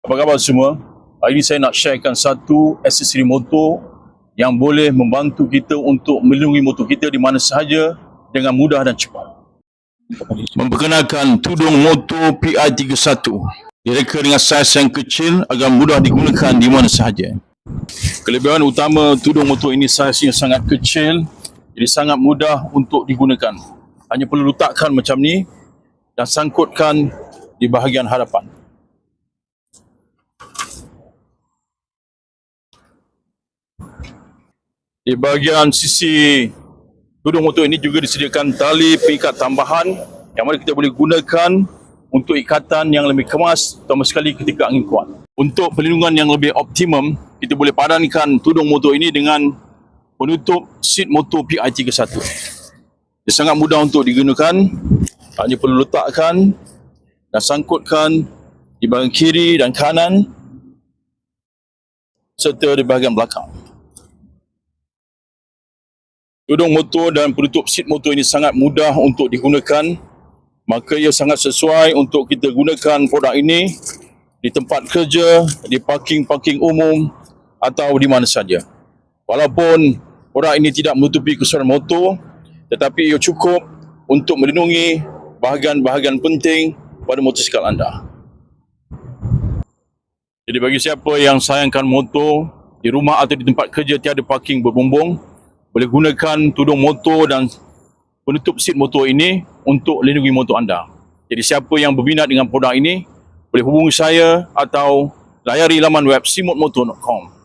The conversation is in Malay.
Apa khabar semua? Hari ini saya nak sharekan satu aksesori motor yang boleh membantu kita untuk melindungi motor kita di mana sahaja dengan mudah dan cepat. Memperkenalkan tudung motor PI31. Direka dengan saiz yang kecil agar mudah digunakan di mana sahaja. Kelebihan utama tudung motor ini saiznya sangat kecil, jadi sangat mudah untuk digunakan. Hanya perlu letakkan macam ni dan sangkutkan di bahagian hadapan. Di bahagian sisi tudung motor ini juga disediakan tali pengikat tambahan yang mana kita boleh gunakan untuk ikatan yang lebih kemas, terutama sekali ketika angin kuat. Untuk perlindungan yang lebih optimum, kita boleh padankan tudung motor ini dengan penutup seat motor PI31. Dia sangat mudah untuk digunakan, hanya perlu letakkan dan sangkutkan di bahagian kiri dan kanan serta di bahagian belakang. Tudung motor dan penutup seat motor ini sangat mudah untuk digunakan, maka ia sangat sesuai untuk kita gunakan produk ini di tempat kerja, di parking-parking umum atau di mana saja. Walaupun produk ini tidak menutupi keseluruhan motor, tetapi ia cukup untuk melindungi bahagian-bahagian penting pada motosikal anda. Jadi bagi siapa yang sayangkan motor, di rumah atau di tempat kerja tiada parking berbumbung, boleh gunakan tudung motor dan penutup seat motor ini untuk lindungi motor anda. Jadi siapa yang berminat dengan produk ini, boleh hubungi saya atau layari laman web simodmotor.com.